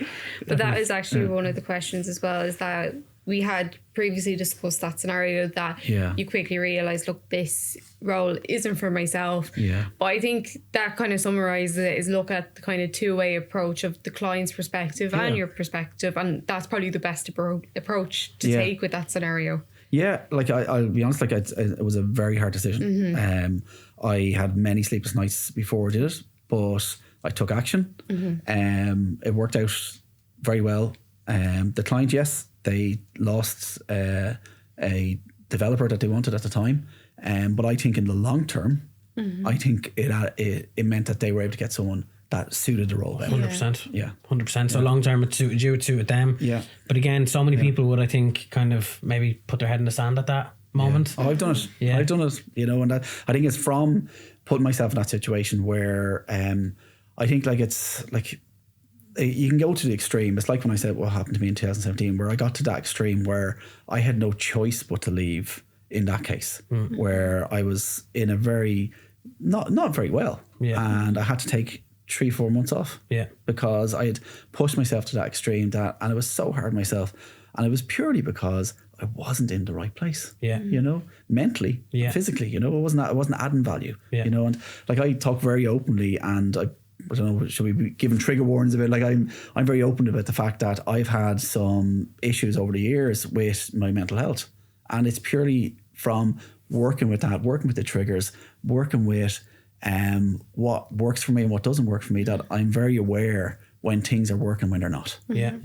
But that is actually one of the questions as well, is that we had previously discussed that scenario that Yeah. you quickly realise, look, this role isn't for myself. Yeah. But I think that kind of summarises it, is look at the kind of two-way approach of the client's perspective and your perspective, and that's probably the best approach to take with that scenario. Yeah, like I'll be honest, like it was a very hard decision. I had many sleepless nights before I did it, but I took action. It worked out very well. The client, yes, they lost a developer that they wanted at the time, but I think in the long term, I think it meant that they were able to get someone that suited the role better. 100%. Yeah. 100%. So long term, it suited you, it suited them. Yeah. But again, so many people would, I think, kind of maybe put their head in the sand at that moment. Oh, I've done it. Yeah. I've done it. And that, I think it's from putting myself in that situation where I think like it's like you can go to the extreme. It's like when I said what happened to me in 2017, where I got to that extreme where I had no choice but to leave. In that case, where I was in a very not very well, and I had to take 3-4 months off, because I had pushed myself to that extreme, and it was so hard on myself, and it was purely because I wasn't in the right place, mentally, physically, it wasn't adding value, and like I talk very openly, and I don't know, should we be giving trigger warnings about, like I'm very open about the fact that I've had some issues over the years with my mental health, and it's purely from working with the triggers, working with what works for me and what doesn't work for me, that I'm very aware when things are working, when they're not. Yeah.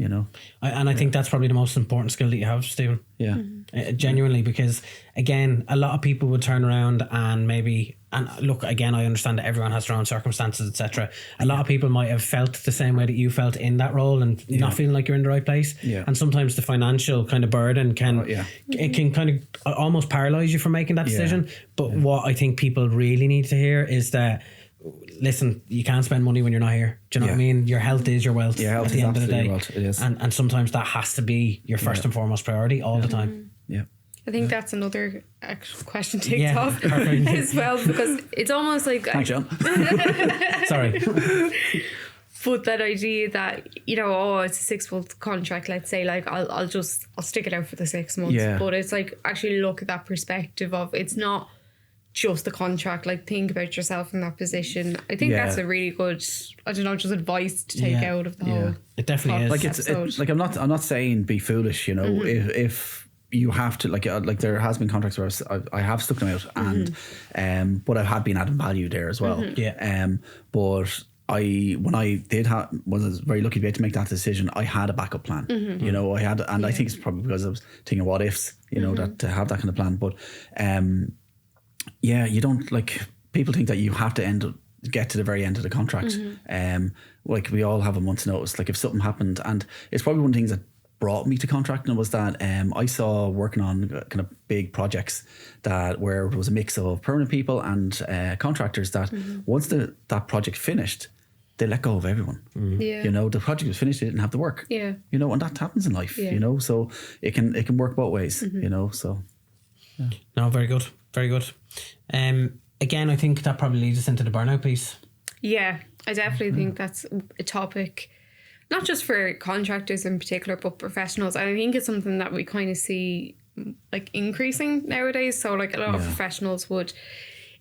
I think that's probably the most important skill that you have, Stephen. Yeah. Genuinely, because again, a lot of people would turn around and maybe, and look, again, I understand that everyone has their own circumstances, etc. A lot of people might have felt the same way that you felt in that role and not feeling like you're in the right place. Yeah. And sometimes the financial kind of burden it can kind of almost paralyze you from making that decision. But what I think people really need to hear is that, listen, you can't spend money when you're not here. Do you know what I mean? Your health is your wealth at the end of the day. Wealth. It is. And sometimes that has to be your first and foremost priority all the time. Yeah. I think that's another actual question ticked off perfect. as well, because it's almost like Thanks, John. Sorry. But that idea that, it's a 6-month contract, let's say, like I'll stick it out for the 6 months. Yeah. But it's like, actually look at that perspective of, it's not just the contract, like think about yourself in that position. I think that's a really good, just advice to take out of the whole. It definitely is. Like it's like I'm not saying be foolish, if you have to, like there has been contracts where I have stuck them out, and but I have been adding value there as well. But when I was very lucky to be able to make that decision, I had a backup plan. I had, and I think it's probably because I was thinking what ifs, that to have that kind of plan. But you don't, like, people think that you have to get to the very end of the contract. Like we all have a month's notice. Like if something happened, and it's probably one of the things that brought me to contracting was that I saw working on kind of big projects where it was a mix of permanent people and contractors that once that project finished, they let go of everyone. The project was finished, they didn't have the work. And that happens in life. So it can work both ways. So no, very good, very good. Again, I think that probably leads us into the burnout piece. Yeah, I definitely think that's a topic, not just for contractors in particular, but professionals. And I think it's something that we kind of see like increasing nowadays. So like a lot of professionals would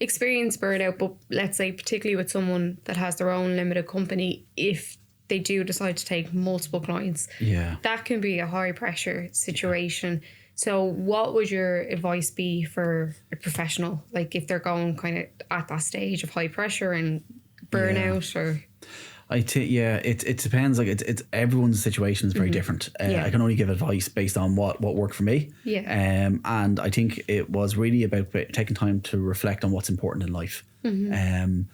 experience burnout, but let's say particularly with someone that has their own limited company, if they do decide to take multiple clients, that can be a high pressure situation. So what would your advice be for a professional, like if they're going kind of at that stage of high pressure and burnout? Or it depends. Like it's everyone's situation is very different. I can only give advice based on what worked for me. And I think it was really about taking time to reflect on what's important in life. And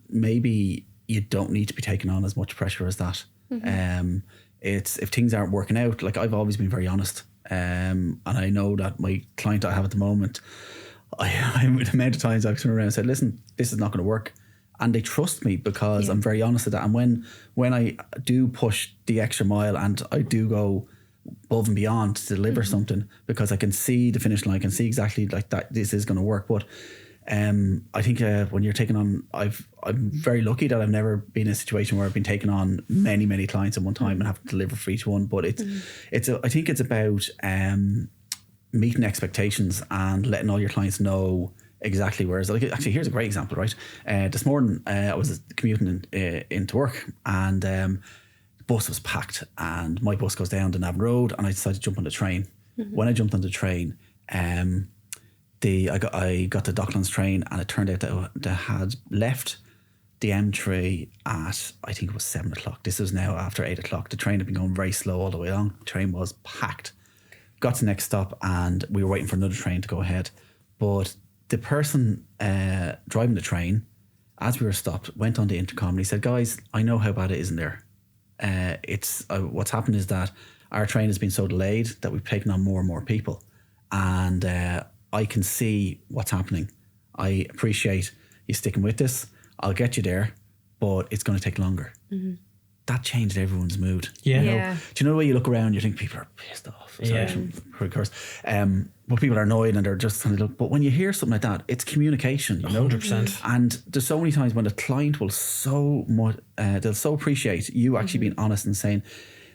maybe you don't need to be taking on as much pressure as that. It's if things aren't working out. Like I've always been very honest. And I know that my client I have at the moment, the amount of times I've turned around and said, listen, this is not going to work. And they trust me because I'm very honest with that. And when I do push the extra mile and I do go, above and beyond to deliver something, because I can see the finish line. I can see exactly like that this is going to work. But I think when you're taking on, I'm very lucky that I've never been in a situation where I've been taking on many clients at one time and have to deliver for each one. But I think it's about meeting expectations and letting all your clients know exactly where. Like, actually, here's a great example, right? This morning I was commuting into work, and the bus was packed, and my bus goes down the Navan Road, and I decided to jump on the train. When I jumped on the train, I got the Docklands train, and it turned out that they had left the M3 at, I think it was 7 o'clock. This is now after 8 o'clock. The train had been going very slow all the way along. The train was packed. Got to the next stop, and we were waiting for another train to go ahead. But the person driving the train, as we were stopped, went on the intercom and he said, "Guys, I know how bad it is in there. It's what's happened is that our train has been so delayed that we've taken on more and more people, and I can see what's happening. I appreciate you sticking with this. I'll get you there, but it's going to take longer." That changed everyone's mood. Yeah. You know? Do you know the way you look around, you think people are pissed off? Sorry, curse. But people are annoyed and they're just kind of look. But when you hear something like that, it's communication. You know? 100%. And there's so many times when the client will they'll so appreciate you actually being honest and saying,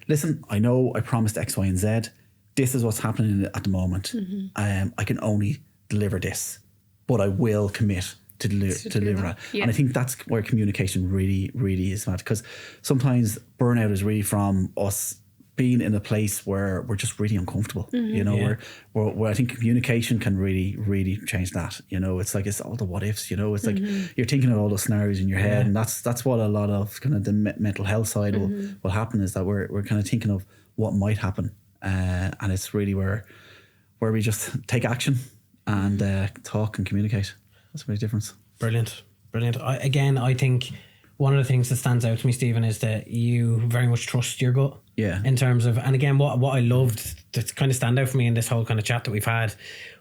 "Listen, I know I promised X, Y, and Z. This is what's happening at the moment. I can only deliver this, but I will commit to deliver that." Yeah. And I think that's where communication really is mad, because sometimes burnout is really from us being in a place where we're just really uncomfortable. You know, where I think communication can really change that. You know, it's like, it's all the what ifs. You know, it's like you're thinking of all those scenarios in your head, and that's what a lot of kind of the mental health side will happen, is that we're kind of thinking of what might happen, and it's really where we just take action and talk and communicate. That's a big difference. Brilliant. I think one of the things that stands out to me, Stephen, is that you very much trust your gut. Yeah. In terms of, and again, what I loved to kind of stand out for me in this whole kind of chat that we've had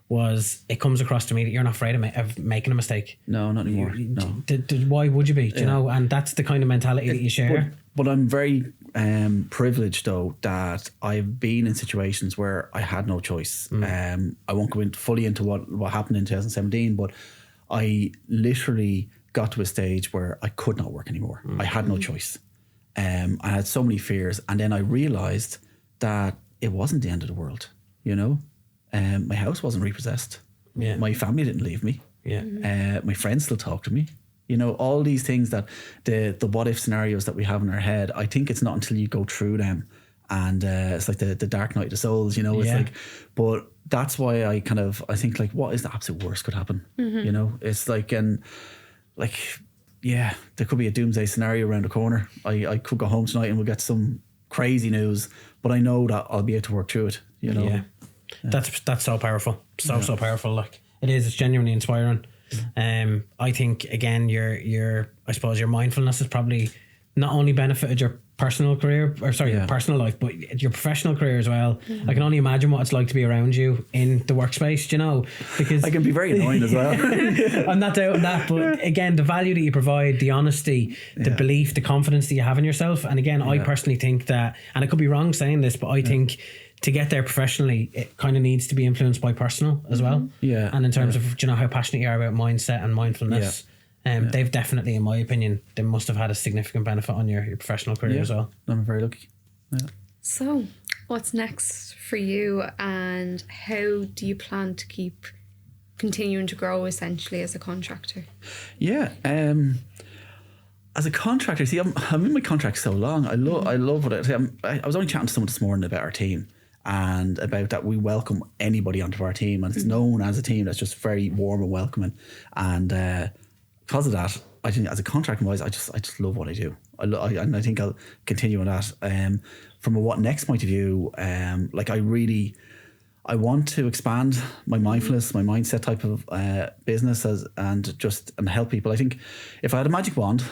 was, it comes across to me that you're not afraid of making a mistake. No, not anymore. No. Why would you be? Do you know? And that's the kind of mentality that you share. But I'm very privileged, though, that I've been in situations where I had no choice. I won't go fully into what happened in 2017, but I literally got to a stage where I could not work anymore. I had no choice. I had so many fears, and then I realised that it wasn't the end of the world. You know, my house wasn't repossessed. Yeah. My family didn't leave me. Yeah. My friends still talk to me. You know, all these things that the what if scenarios that we have in our head, I think it's not until you go through them, and it's like the dark night of the souls, you know. It's like, but that's why I think, like, what is the absolute worst could happen? You know, it's like, and like, yeah, there could be a doomsday scenario around the corner. I could go home tonight and we'll get some crazy news, but I know that I'll be able to work through it. You know, yeah. That's so powerful, so powerful. Like, it is. It's genuinely inspiring. I think, again, I suppose your mindfulness has probably not only benefited your personal career, your personal life, but your professional career as well. I can only imagine what it's like to be around you in the workspace, you know, because I can be very annoying as well. I'm not doubting that, but again, the value that you provide, the honesty, the belief, the confidence that you have in yourself. And again, I personally think that, and I could be wrong saying this, but I think to get there professionally, it kind of needs to be influenced by personal as well. Yeah. And in terms of, you know, how passionate you are about mindset and mindfulness, they've definitely, in my opinion, they must have had a significant benefit on your professional career as well. I'm very lucky. Yeah. So, what's next for you, and how do you plan to keep continuing to grow essentially as a contractor? Yeah. As a contractor, see, I'm in my contract so long. I love what I was only chatting to someone this morning about our team, and about that we welcome anybody onto our team, and it's known as a team that's just very warm and welcoming. And because of that, I think as a contracting wise, I just love what I do. And I think I'll continue on that. From a what next point of view, like I want to expand my mindfulness, my mindset type of business and help people. I think if I had a magic wand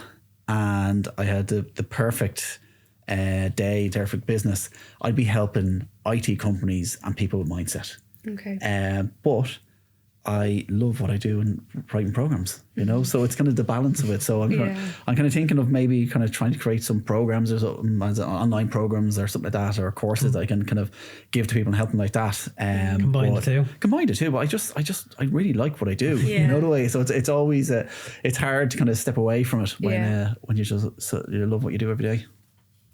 and I had the perfect day, perfect business, I'd be helping IT companies and people with mindset. Okay. But I love what I do in writing programs, you know, so it's kind of the balance of it. So I'm kind of thinking of maybe kind of trying to create some programs or something, as online programs or something like that, or courses that I can kind of give to people and help them like that. Combine the two. But I really like what I do, you know, the way. So it's always, it's hard to kind of step away from it when you you love what you do every day.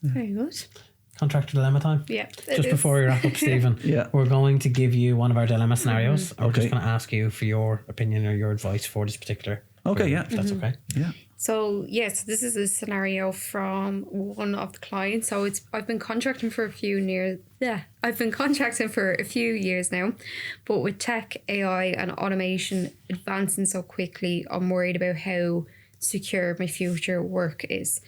Very good. Contractor dilemma time. Yeah. Just before we wrap up, Stephen, we're going to give you one of our dilemma scenarios. I'm just going to ask you for your opinion or your advice for this particular. Okay, if that's okay. Yeah. So yes, this is a scenario from one of the clients. So I've been contracting for a few years now, but with tech, AI, and automation advancing so quickly, I'm worried about how secure my future work is.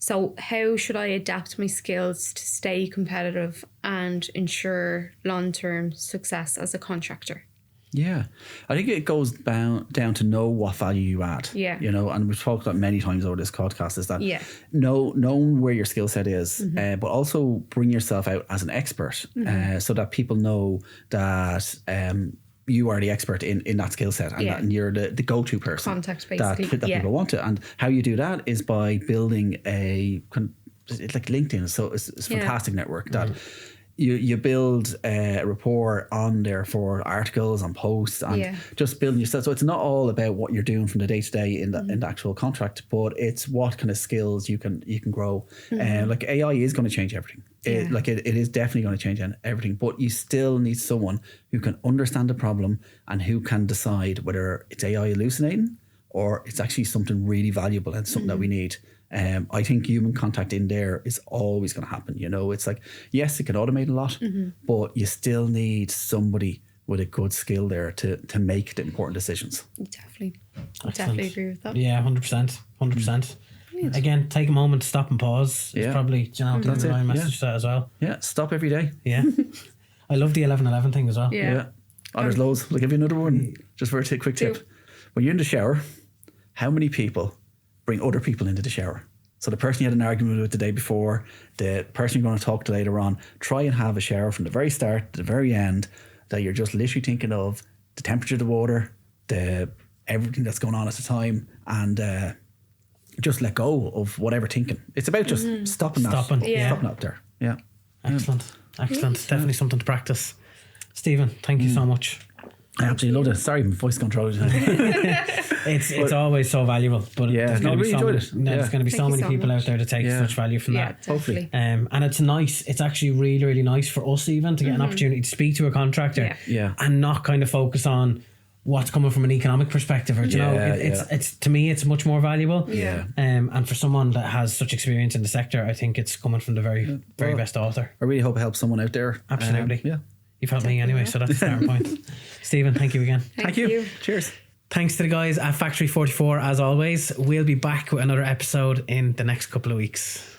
So how should I adapt my skills to stay competitive and ensure long-term success as a contractor? Yeah, I think it goes down to know what value you add. Yeah. You know, and we've talked about many times over this podcast is that knowing where your skill set is, but also bring yourself out as an expert so that people know that you are the expert in that skill set and you're the go-to person. Context, basically. That people want it. And how you do that is by building it's like LinkedIn. So it's a fantastic network that you build a rapport on there for articles and posts and just building yourself. So it's not all about what you're doing from the day to day in the actual contract, but it's what kind of skills you can grow. Like AI is going to change everything. It is definitely going to change everything, but you still need someone who can understand the problem and who can decide whether it's AI hallucinating or it's actually something really valuable and something that we need. I think human contact in there is always going to happen. You know, it's like, yes, it can automate a lot, but you still need somebody with a good skill there to make the important decisions. Definitely. I definitely agree with that. Yeah, 100%. 100%. Again, take a moment to stop and pause. It's probably, the line message to that as well. Yeah, stop every day. Yeah. I love the 11-11 thing as well. Yeah. Oh, there's loads. I'll give you another one just for a quick tip. When you're in the shower, how many people bring other people into the shower? So the person you had an argument with the day before, the person you're going to talk to later on, try and have a shower from the very start to the very end that you're just literally thinking of the temperature of the water, everything that's going on at the time, and just let go of whatever thinking. It's about just stopping up there. Yeah. Excellent. Definitely something to practice. Stephen, thank you so much. I absolutely loved it. Sorry, my voice control. It's always so valuable, but there's going to be so many people out there to take such value from that. Hopefully. And it's nice. It's actually really, really nice for us even to get an opportunity to speak to a contractor and not kind of focus on what's coming from an economic perspective, or it's to me it's much more valuable. And for someone that has such experience in the sector, I think it's coming from the very best author. I really hope it helps someone out there. Absolutely. You've helped me anyway, so that's the starting point. Stephen, thank you again. Thank you. Cheers. Thanks to the guys at Factory 44 as always. We'll be back with another episode in the next couple of weeks.